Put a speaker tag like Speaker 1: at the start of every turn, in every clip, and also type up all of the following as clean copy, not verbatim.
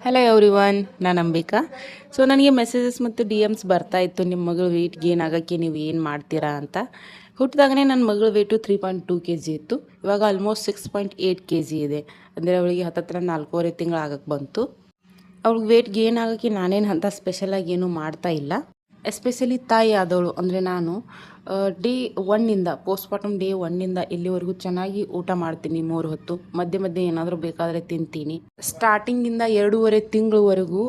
Speaker 1: Hello everyone, ನಾನು Ambika. So ನನಗೆ messages ಮತ್ತು ಡಿ ಎಮ್ಸ್ ಬರ್ತಾ ಇತ್ತು, ನಿಮ್ಮ ಮಗಳು ವೆಯ್ಟ್ ಗೇನ್ ಆಗೋಕ್ಕೆ ನೀವು ಏನು ಮಾಡ್ತೀರಾ ಅಂತ. ಹುಟ್ಟಿದಾಗನೇ ನನ್ನ ಮಗಳು ವೆಯ್ಟು 3.2 kg ಇತ್ತು. ಇವಾಗ ಆಲ್ಮೋಸ್ಟ್ 6.8 kg ಇದೆ. ಅಂದರೆ ಅವಳಿಗೆ ಹತ್ತತ್ರ 4.5 ತಿಂಗಳು ಆಗಕ್ಕೆ ಬಂತು. ಅವ್ಳಿಗೆ ವೆಯ್ಟ್ ಗೇನ್ ಆಗೋಕ್ಕೆ ನಾನೇನು ಅಂತ ಸ್ಪೆಷಲಾಗಿ ಏನೂ ಮಾಡ್ತಾ ಇಲ್ಲ. ಎಸ್ಪೆಷಲಿ ತಾಯಿ ಆದವಳು ಅಂದರೆ ನಾನು ಡೇ 1ಇಂದ ಪೋಸ್ಟ್ಮಾರ್ಟಮ್ ಡೇ 1ಇಂದ ಇಲ್ಲಿವರೆಗೂ ಚೆನ್ನಾಗಿ ಊಟ ಮಾಡ್ತೀನಿ. 3 ಹೊತ್ತು ಮಧ್ಯೆ ಮಧ್ಯೆ ಏನಾದರೂ ಬೇಕಾದರೆ ತಿಂತೀನಿ. ಸ್ಟಾರ್ಟಿಂಗಿಂದ 2.5 ತಿಂಗಳವರೆಗೂ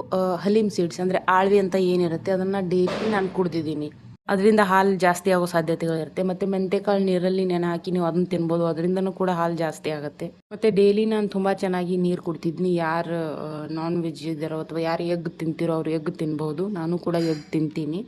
Speaker 1: ಹಲೀಮ್ ಸೀಡ್ಸ್ ಅಂದರೆ ಆಳ್ವಿ ಅಂತ ಏನಿರುತ್ತೆ ಅದನ್ನು ಡೈಲಿ ನಾನು ಕುಡ್ದಿದ್ದೀನಿ. ಅದರಿಂದ ಹಾಲು ಜಾಸ್ತಿ ಆಗೋ ಸಾಧ್ಯತೆಗಳಿರುತ್ತೆ. ಮತ್ತು ಮೆಂತೆಕಾಳು ನೀರಲ್ಲಿ ನೆನೆ ಹಾಕಿ ನೀವು ಅದನ್ನು ತಿನ್ಬೋದು, ಅದರಿಂದನೂ ಕೂಡ ಹಾಲು ಜಾಸ್ತಿ ಆಗುತ್ತೆ. ಮತ್ತು ಡೈಲಿ ನಾನು ತುಂಬ ಚೆನ್ನಾಗಿ ನೀರು ಕುಡ್ತಿದ್ದೀನಿ. ಯಾರು ನಾನ್ ವೆಜ್ ಇದ್ದಾರೋ ಅಥವಾ ಯಾರು ಎಗ್ ತಿಂತಿರೋ ಅವರು ಎಗ್ ತಿನ್ಬೋದು. ನಾನು ಕೂಡ ಎಗ್ ತಿಂತೀನಿ.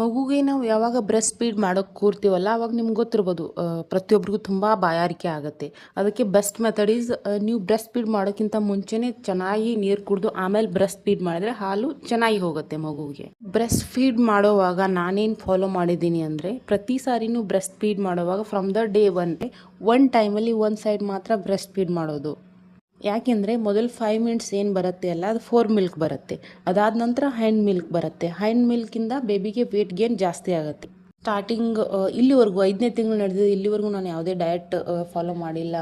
Speaker 1: ಮಗುಗೆ ನಾವು ಯಾವಾಗ ಬ್ರೆಸ್ಟ್ ಫೀಡ್ ಮಾಡೋಕ್ಕೆ ಕೂರ್ತೀವಲ್ಲ ಅವಾಗ ನಿಮ್ಗೆ ಗೊತ್ತಿರ್ಬೋದು, ಪ್ರತಿಯೊಬ್ಬರಿಗೂ ತುಂಬ ಬಾಯಾರಿಕೆ ಆಗುತ್ತೆ. ಅದಕ್ಕೆ ಬೆಸ್ಟ್ ಮೆಥಡ್ ಈಸ್, ನೀವು ಬ್ರೆಸ್ಟ್ ಫೀಡ್ ಮಾಡೋಕ್ಕಿಂತ ಮುಂಚೆನೇ ಚೆನ್ನಾಗಿ ನೀರು ಕುಡಿದು ಆಮೇಲೆ ಬ್ರೆಸ್ಟ್ ಫೀಡ್ ಮಾಡಿದ್ರೆ ಹಾಲು ಚೆನ್ನಾಗಿ ಹೋಗುತ್ತೆ ಮಗುವಿಗೆ. ಬ್ರೆಸ್ಟ್ ಫೀಡ್ ಮಾಡೋವಾಗ ನಾನೇನು ಫಾಲೋ ಮಾಡಿದ್ದೀನಿ ಅಂದರೆ, ಪ್ರತಿ ಸಾರಿನೂ ಬ್ರೆಸ್ಟ್ ಫೀಡ್ ಮಾಡೋವಾಗ ಫ್ರಮ್ ದ ಡೇ ಒನ್ ಟೈಮಲ್ಲಿ ಒಂದು ಸೈಡ್ ಮಾತ್ರ ಬ್ರೆಸ್ಟ್ ಫೀಡ್ ಮಾಡೋದು. ಯಾಕೆಂದರೆ ಮೊದಲು 5 ಮಿನಿಟ್ಸ್ ಏನು ಬರುತ್ತೆ ಅಲ್ಲ, ಅದು 4 ಮಿಲ್ಕ್ ಬರುತ್ತೆ. ಅದಾದ ನಂತರ ಹ್ಯಾಂಡ್ ಮಿಲ್ಕ್ ಬರುತ್ತೆ. ಹ್ಯಾಂಡ್ ಮಿಲ್ಕಿಂದ ಬೇಬಿಗೆ ವೇಟ್ ಗೇನ್ ಜಾಸ್ತಿ ಆಗುತ್ತೆ. ಸ್ಟಾರ್ಟಿಂಗ್ ಇಲ್ಲಿವರೆಗೂ 5ನೇ ತಿಂಗಳು ನಡೆದಿದೆ, ಇಲ್ಲಿವರೆಗೂ ನಾನು ಯಾವುದೇ ಡಯಟ್ ಫಾಲೋ ಮಾಡಿಲ್ಲ.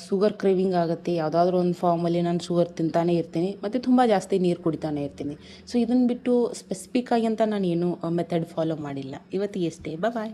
Speaker 1: ಶುಗರ್ ಕ್ರೇವಿಂಗ್ ಆಗುತ್ತೆ, ಯಾವುದಾದ್ರೂ ಒಂದು ಫಾರ್ಮಲ್ಲಿ ನಾನು ಶುಗರ್ ತಿಂತಾನೆ ಇರ್ತೀನಿ ಮತ್ತು ತುಂಬ ಜಾಸ್ತಿ ನೀರು ಕುಡಿತಾನೆ ಇರ್ತೀನಿ. ಸೊ ಇದನ್ನು ಬಿಟ್ಟು ಸ್ಪೆಸಿಫಿಕ್ಕಾಗಿ ಅಂತ ನಾನು ಏನೂ ಮೆಥಡ್ ಫಾಲೋ ಮಾಡಿಲ್ಲ. ಇವತ್ತಿಗೆ ಅಷ್ಟೇ. ಬಾಯ್.